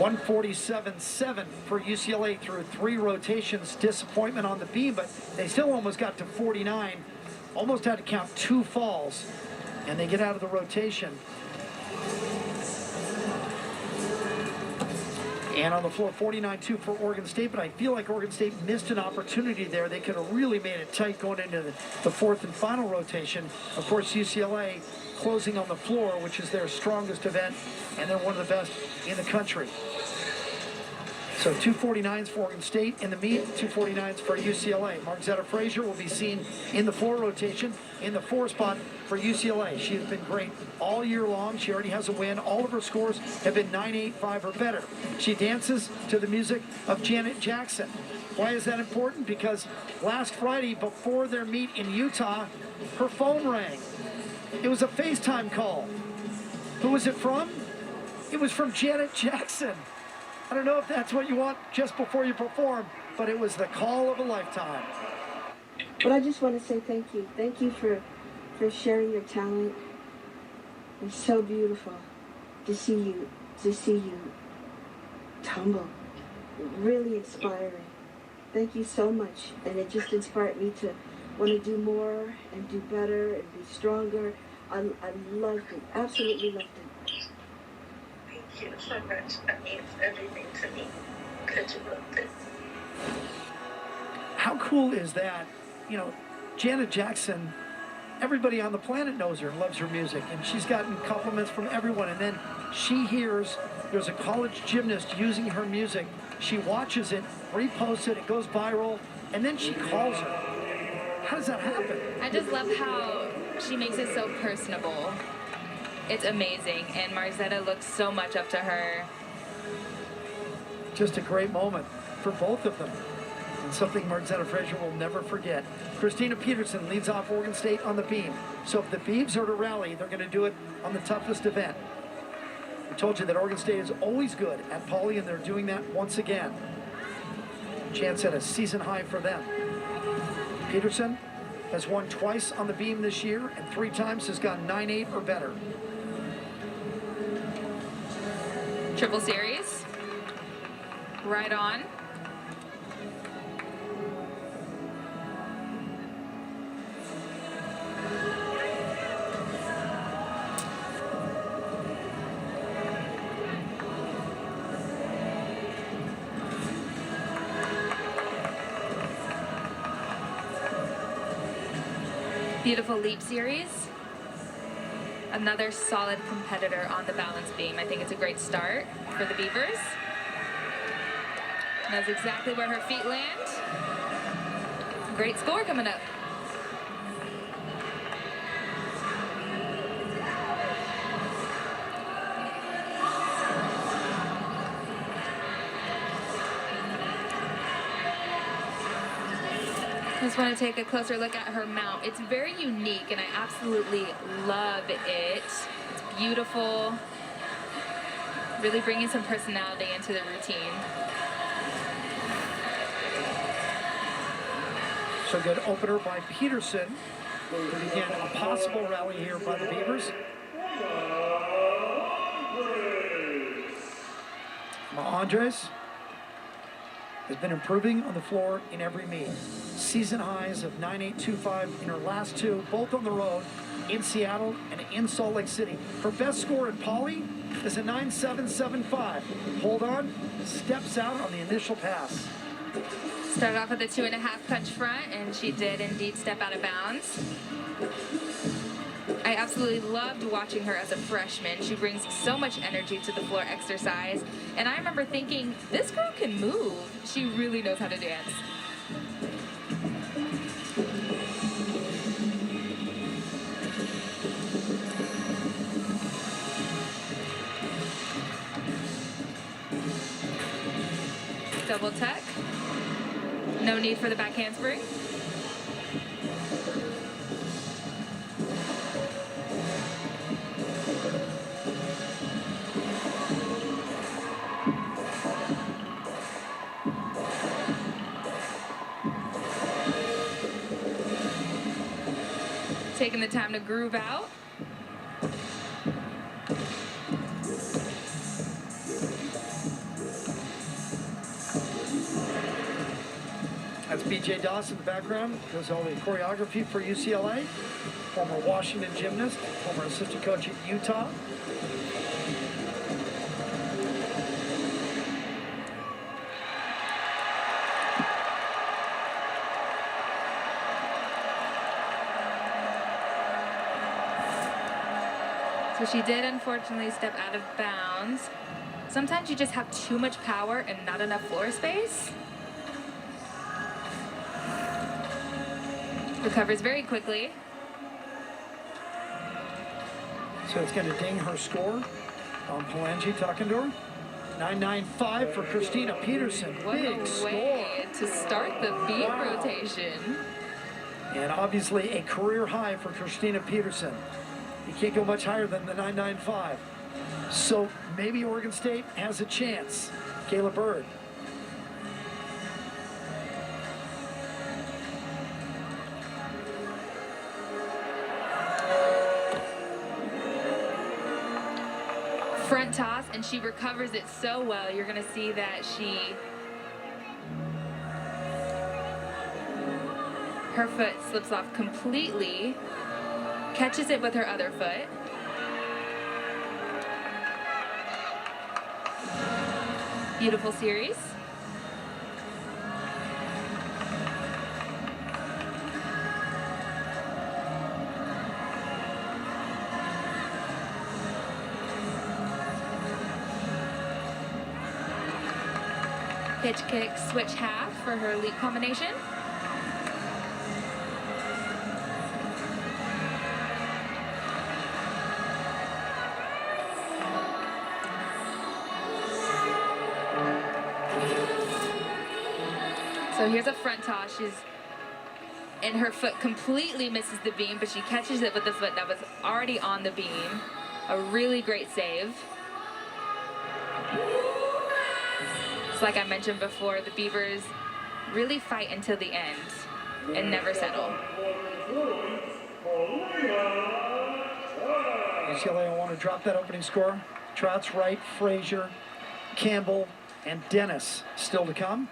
147.7 for UCLA through 3 rotations. Disappointment on the beam, but they still almost got to 49. Almost had to count 2 falls, and they get out of the rotation. And on the floor, 49-2 for Oregon State, but I feel like Oregon State missed an opportunity there. They could have really made it tight going into the 4th and final rotation. Of course, UCLA closing on the floor, which is their strongest event, and they're one of the best in the country. So 249s for Oregon State in the meet, 249s for UCLA. Margzetta Frazier will be seen in the floor rotation in the 4 spot for UCLA. She has been great all year long. She already has a win. All of her scores have been 9.85 or better. She dances to the music of Janet Jackson. Why is that important? Because last Friday, before their meet in Utah, her phone rang. It was a FaceTime call. Who was it from? It was from Janet Jackson. I don't know if that's what you want just before you perform, but it was the call of a lifetime. But I just want to say thank you. Thank you for sharing your talent. It's so beautiful to see you tumble. Really inspiring. Thank you so much. And it just inspired me to want to do more and do better and be stronger. I loved it. Absolutely loved it. Thank you so much. That means everything to me. Could you love this? How cool is that? You know, Janet Jackson, everybody on the planet knows her and loves her music, and she's gotten compliments from everyone. And then she hears there's a college gymnast using her music. She watches it, reposts it, it goes viral, and then she calls her. How does that happen? I just love how she makes it so personable. It's amazing, and Margzetta looks so much up to her. Just a great moment for both of them, and something Margzetta Frazier will never forget. Christina Peterson leads off Oregon State on the beam. So if the Beavs are to rally, they're going to do it on the toughest event. I told you that Oregon State is always good at poly, and they're doing that once again. Chance at a season high for them. Peterson has won twice on the beam this year, and 3 times has gone 9.8 or better. Triple series. Right on. Beautiful leap series. Another solid competitor on the balance beam. I think it's a great start for the Beavers. Knows exactly where her feet land. Great score coming up. Just want to take a closer look at her mount. It's very unique, and I absolutely love it. It's beautiful. Really bringing some personality into the routine. So good opener by Peterson. And again, a possible rally here by the Beavers. Andres has been improving on the floor in every meet. Season highs of 9.825 in her last 2, both on the road in Seattle and in Salt Lake City. Her best score in poly is a 9.775. Hold on, steps out on the initial pass. Started off with a 2.5 punch front, and she did indeed step out of bounds. I absolutely loved watching her as a freshman. She brings so much energy to the floor exercise. And I remember thinking, this girl can move. She really knows how to dance. Double tuck. No need for the back handspring. Taking the time to groove out. That's B.J. Dawson in the background. Does all the choreography for UCLA. Former Washington gymnast, former assistant coach at Utah. So she did unfortunately step out of bounds. Sometimes you just have too much power and not enough floor space. Recovers very quickly. So it's going to ding her score on Palangi talking to her. 9.95 for Christina Peterson. What Big a score. way to start the beam rotation. And obviously a career high for Christina Peterson. You can't go much higher than the 9.95. So maybe Oregon State has a chance. Kayla Bird. Front toss, and she recovers it so well. You're going to see that her foot slips off completely, catches it with her other foot. Beautiful series. Pitch kick, switch half for her leap combination. So here's a front toss. And her foot completely misses the beam, but she catches it with the foot that was already on the beam. A really great save. Like I mentioned before, the Beavers really fight until the end and never settle. UCLA will want to drop that opening score. Trotz, Wright, Frazier, Campbell, and Dennis still to come.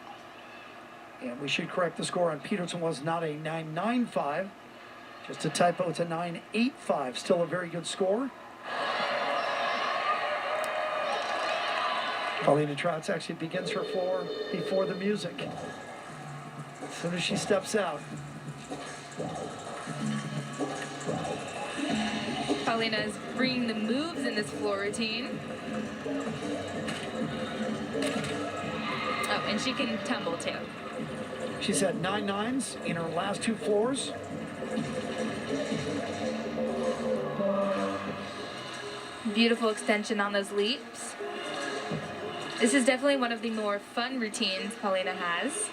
And we should correct the score on Peterson was not a 9.95, just a typo. It's a 9.85. Still a very good score. Paulina Trotz actually begins her floor before the music. As soon as she steps out. Paulina is bringing the moves in this floor routine. Oh, and she can tumble too. She's had 9 nines in her last 2 floors. Beautiful extension on those leaps. This is definitely one of the more fun routines Paulina has.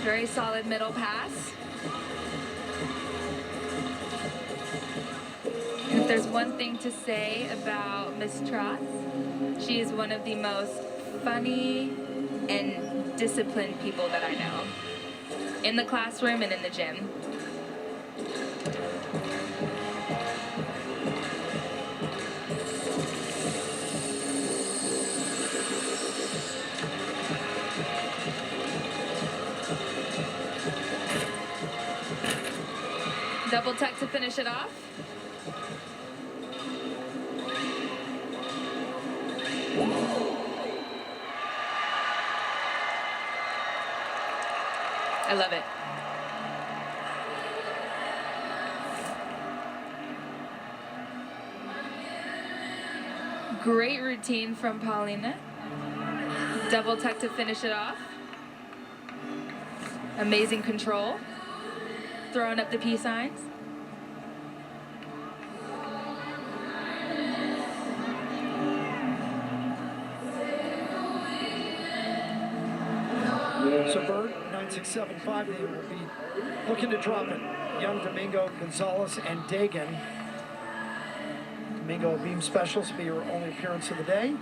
Very solid middle pass. And if there's one thing to say about Miss Trotz, she is one of the most funny and disciplined people that I know. In the classroom and in the gym. Double tuck to finish it off. I love it. Great routine from Paulina. Double tuck to finish it off. Amazing control. Throwing up the peace signs. So Bird, 9.675, they will be looking to drop it. Young, Domingo, Gonzalez, and Dagan. Domingo, a beam specialist, will be her only appearance of the day.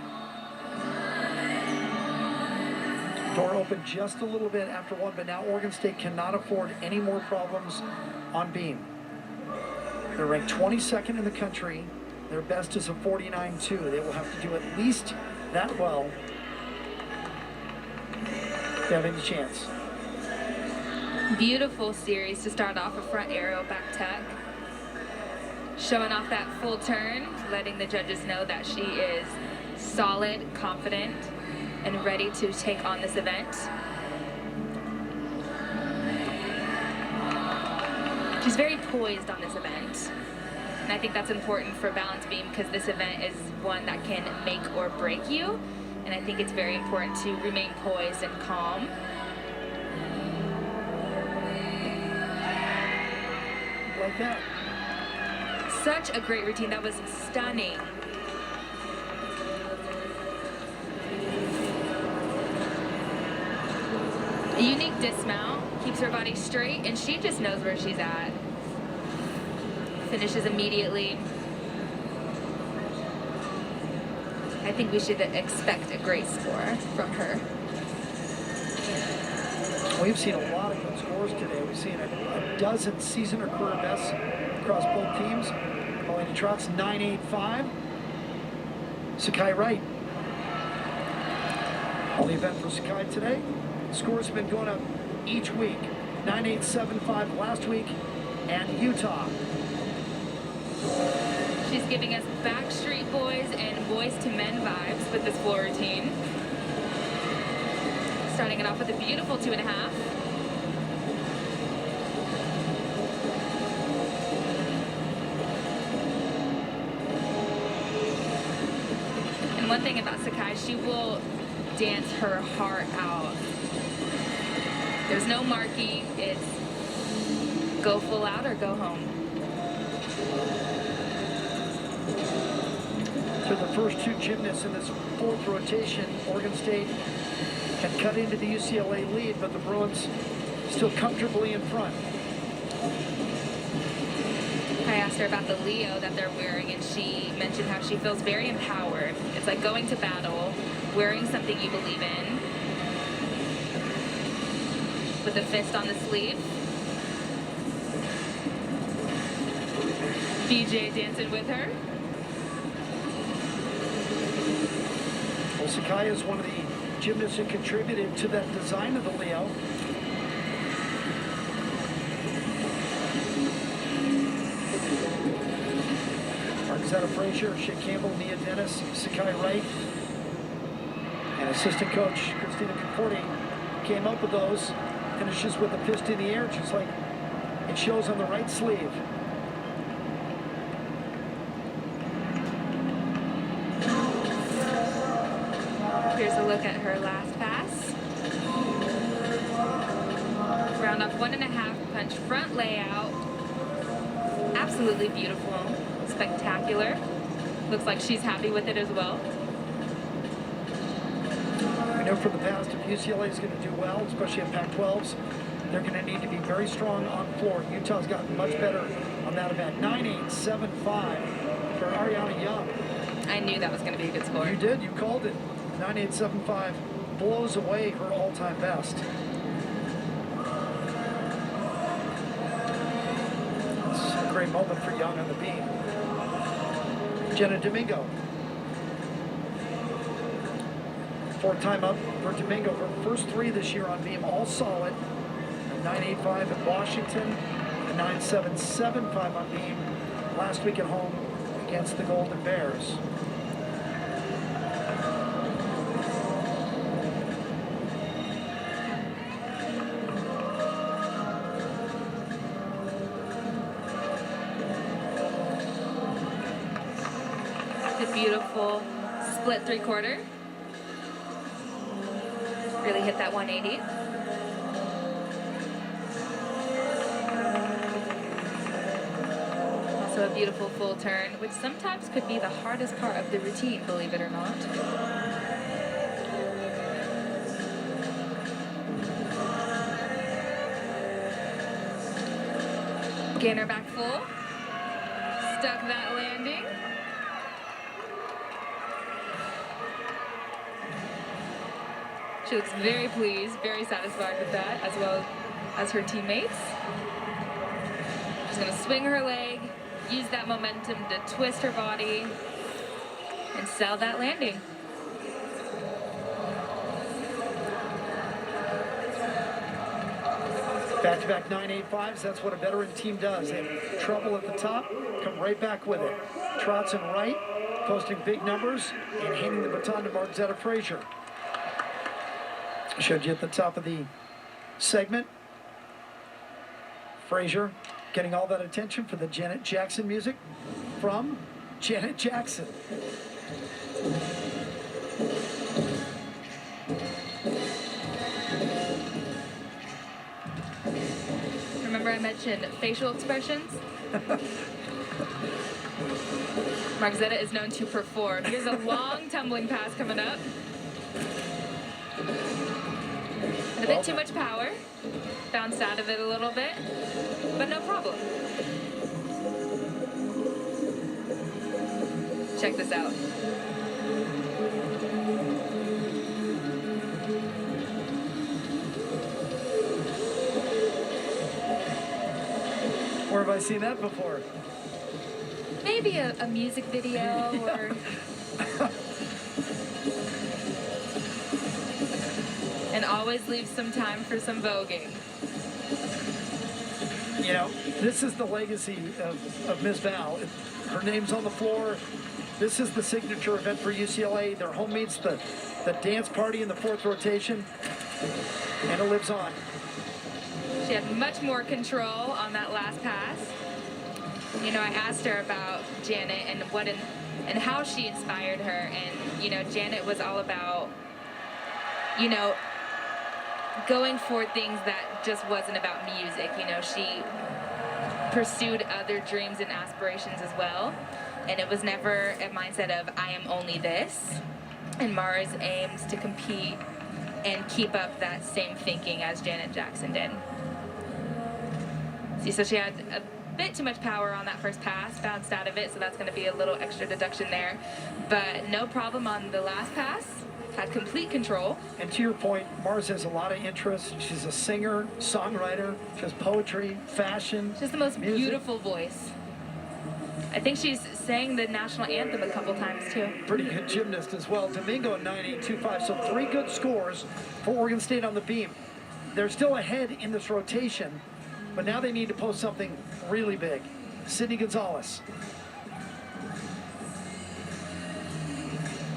Door opened just a little bit after one, but now Oregon State cannot afford any more problems on beam. They're ranked 22nd in the country. Their best is a 49.2. They will have to do at least that well to have any chance. Beautiful series to start off, a front arrow back tuck. Showing off that full turn, letting the judges know that she is solid, confident, and ready to take on this event. She's very poised on this event. And I think that's important for balance beam because this event is one that can make or break you. And I think it's very important to remain poised and calm. Like that. Such a great routine. That was stunning. A unique dismount, keeps her body straight, and she just knows where she's at. Finishes immediately. I think we should expect a great score from her. We've seen a lot of good scores today. We've seen a dozen season or career bests across both teams. Paulina Trotz, 9.85. Sakai Wright. On the event for Sakai today, scores have been going up each week. 9.875 last week, and Utah. She's giving us Backstreet Boys and Boys to Men vibes with this floor routine. Starting it off with a beautiful 2.5. And one thing about Sakai, she will dance her heart out. There's no marking. It's go full out or go home. To the first two gymnasts in this fourth rotation, Oregon State had cut into the UCLA lead, but the Bruins still comfortably in front. I asked her about the Leo that they're wearing, and she mentioned how she feels very empowered. It's like going to battle, wearing something you believe in, with a fist on the sleeve. BJ dancing with her. Well, Sakai is one of the gymnasts who contributed to that design of the Leo. Marquezetta Frazier, Shea Campbell, Nia Dennis, Sakai Wright, and assistant coach Christina Conforti came up with those. Finishes with the fist in the air, just like it shows on the right sleeve. Here's a look at her last pass. Round off 1.5 punch front layout. Absolutely beautiful, spectacular. Looks like she's happy with it as well. We know from the past if UCLA is going to do well, especially in Pac-12s, they're going to need to be very strong on floor. Utah's gotten much better on that event. 9.875 for Ariana Young. I knew that was going to be a good score. You did, you called it. 9.875 blows away her all-time best. It's a great moment for Young on the beam. Jenna Domingo. Fourth time up for Domingo. Her first three this year on beam, all solid. A 9.85 at Washington, a 9.775 on beam last week at home against the Golden Bears. The beautiful split 3/4. Really hit that 180. Also a beautiful full turn, which sometimes could be the hardest part of the routine, believe it or not. Gainer back full. Stuck that landing. She looks very pleased, very satisfied with that, as well as her teammates. She's gonna swing her leg, use that momentum to twist her body, and sell that landing. Back-to-back 9.85s, that's what a veteran team does. They have trouble at the top, come right back with it. Trotz and Wright posting big numbers and handing the baton to Margzetta Frazier. I showed you at the top of the segment. Frazier getting all that attention for the Janet Jackson music from Janet Jackson. Remember I mentioned facial expressions? Margzetta is known to perform. Here's a long tumbling pass coming up. And a bit too much power. Bounced out of it a little bit, but no problem. Check this out. Where have I seen that before? Maybe a music video or... And always leave some time for some voguing. You know, this is the legacy of Ms. Val. Her name's on the floor. This is the signature event for UCLA. Their home meets the dance party in the fourth rotation, and it lives on. She had much more control on that last pass. You know, I asked her about Janet and and how she inspired her, and you know, Janet was all about, you know, going for things that just wasn't about music. You know, she pursued other dreams and aspirations as well, and it was never a mindset of I am only this. And Mars aims to compete and keep up that same thinking as Janet Jackson did. See, so she had a bit too much power on that first pass, bounced out of it, so that's going to be a little extra deduction there. But no problem on the last pass, had complete control. And to your point, Mars has a lot of interests. She's a singer, songwriter, she has poetry, fashion. She has the most music. beautiful voice. I think she's sang the national anthem a couple times too. Pretty good gymnast as well. Domingo at 9.825, so 3 good scores for Oregon State on the beam. They're still ahead in this rotation, but now they need to post something really big. Sydney Gonzalez.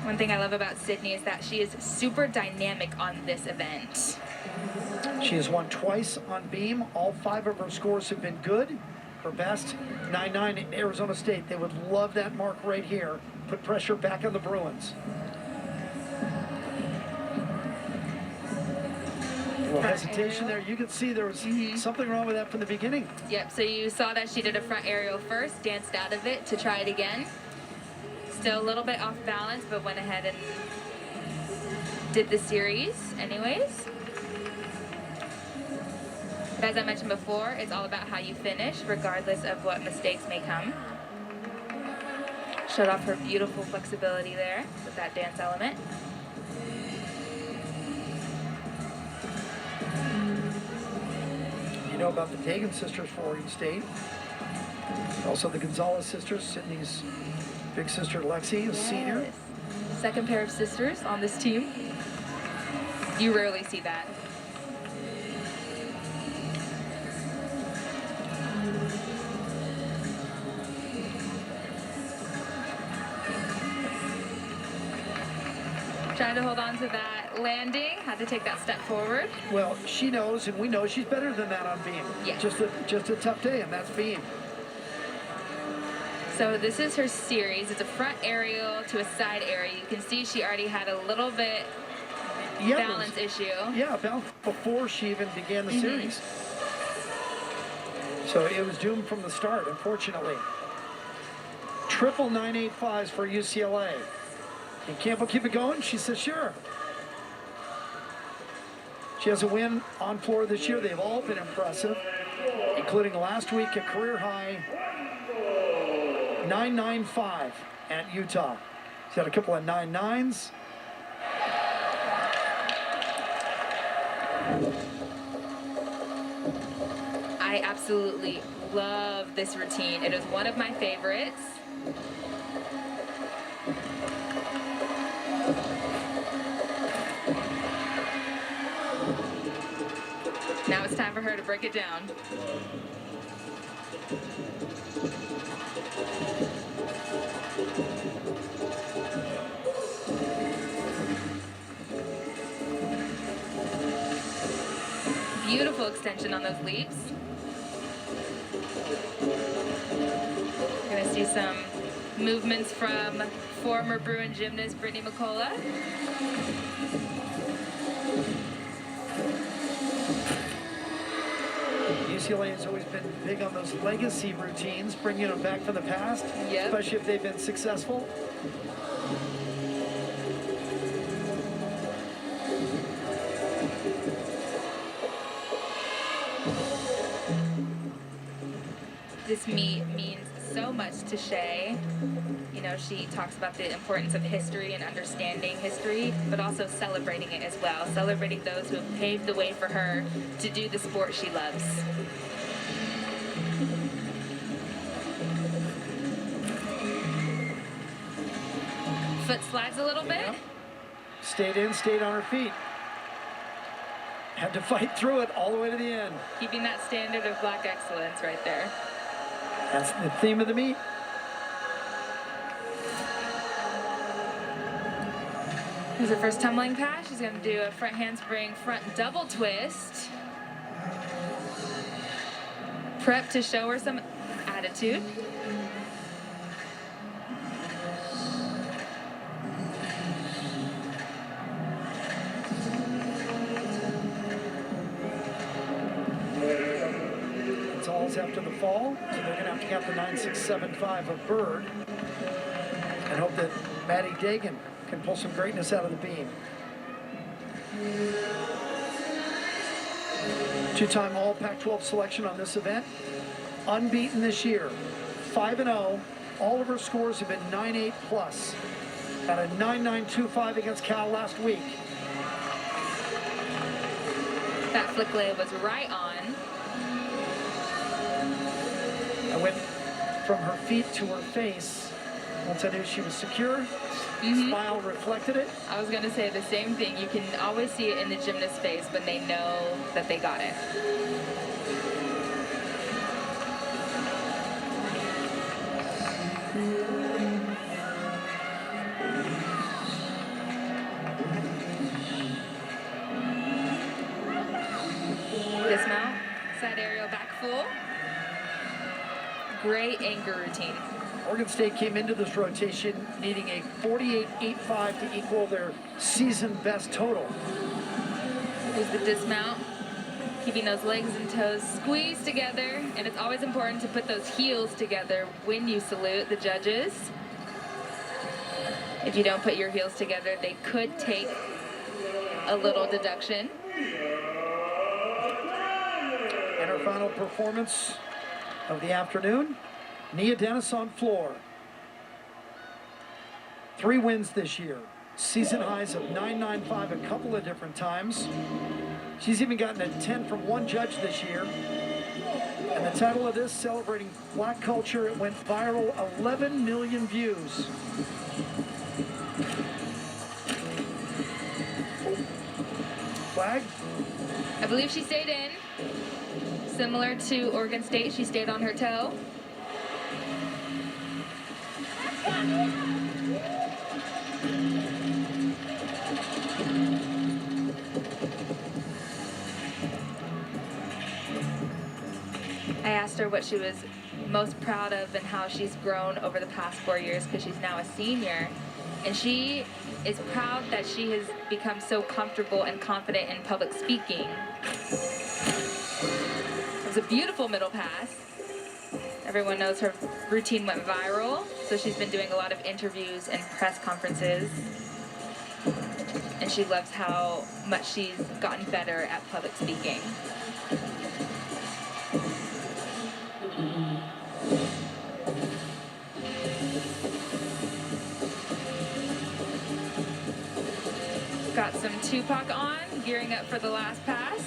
One thing I love about Sydney is that she is super dynamic on this event. She has won twice on beam. All 5 of her scores have been good. Her best, 9.9 in Arizona State. They would love that mark right here. Put pressure back on the Bruins. A little hesitation there. You can see there was something wrong with that from the beginning. Yep, so you saw that she did a front aerial first, danced out of it to try it again. Still a little bit off balance, but went ahead and did the series anyways. But as I mentioned before, it's all about how you finish, regardless of what mistakes may come. Showed off her beautiful flexibility there with that dance element. You know about the Dagan sisters for Oregon State. Also the Gonzalez sisters, Sydney's big sister Lexi, a senior. Second pair of sisters on this team. You rarely see that. Trying to hold on to that landing, had to take that step forward. Well, she knows, and we know she's better than that on beam. Yeah. Just a tough day, and that's beam. So this is her series. It's a front aerial to a side aerial. You can see she already had a little bit balance issue. Yeah, balance before she even began the series. So it was doomed from the start, unfortunately. Triple 9.85s for UCLA. Can Campbell keep it going? She says, sure. She has a win on floor this year. They've all been impressive, including last week a career high 9.95 at Utah. She's had a couple of 9.9s. I absolutely love this routine. It is one of my favorites. Now it's time for her to break it down. Beautiful extension on those leaps. We're gonna see some movements from former Bruin gymnast Brittany McCullough. UCLA has always been big on those legacy routines, bringing them back from the past, Yep. especially if they've been successful. This meet means so much to Shay. You know, she talks about the importance of history and understanding history, but also celebrating it as well. Celebrating those who have paved the way for her to do the sport she loves. Foot slides a little bit. Yeah. Stayed in, stayed on her feet. Had to fight through it all the way to the end. Keeping that standard of black excellence right there. That's the theme of the meet. Here's her first tumbling pass. She's going to do a front handspring, front double twist. Prep to show her some attitude. It's all after the fall, so they're going to have to count the 9.675 of Bird and hope that Maddie Dagan can pull some greatness out of the beam. Two-time all Pac-12 selection on this event. Unbeaten this year. 5-0. All of her scores have been 9.8 plus. At a 9.925 against Cal last week. That flick lay was right on. I went from her feet to her face. Once I knew she was secure, smile reflected it. I was going to say the same thing. You can always see it in the gymnast's face when they know that they got it. Dismount, side aerial back full. Great anchor routine. Oregon State came into this rotation needing a 48.85 to equal their season best total. Is the dismount, keeping those legs and toes squeezed together, and it's always important to put those heels together when you salute the judges. If you don't put your heels together, they could take a little deduction. And our final performance of the afternoon, Nia Dennis on floor. 3 wins this year. Season highs of 9.95 a couple of different times. She's even gotten a 10 from one judge this year. And the title of this, celebrating black culture, it went viral, 11 million views. Flag? I believe she stayed in. Similar to Oregon State, she stayed on her toe. I asked her what she was most proud of and how she's grown over the past 4 years, because she's now a senior. And she is proud that she has become so comfortable and confident in public speaking. It was a beautiful middle pass. Everyone knows her routine went viral, so she's been doing a lot of interviews and press conferences. And she loves how much she's gotten better at public speaking. Got some Tupac on, gearing up for the last pass.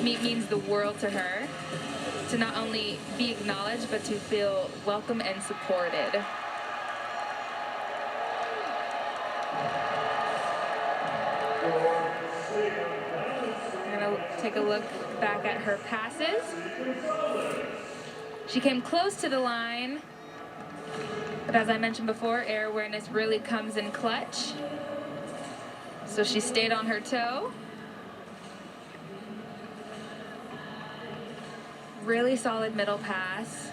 meet means the world to her. To not only be acknowledged, but to feel welcome and supported. We're gonna take a look back at her passes. She came close to the line, but as I mentioned before, air awareness really comes in clutch. So she stayed on her toe. Really solid middle pass.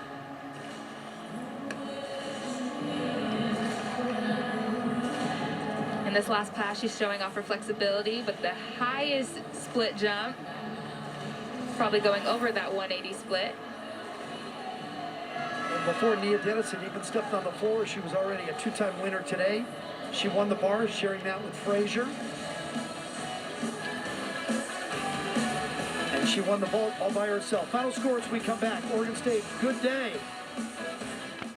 In this last pass, she's showing off her flexibility, but the highest split jump, probably going over that 180 split. And before Nia Dennison even stepped on the floor, she was already a two-time winner today. She won the bar, sharing that with Frazier. And she won the vault all by herself. Final score as we come back. Oregon State, good day.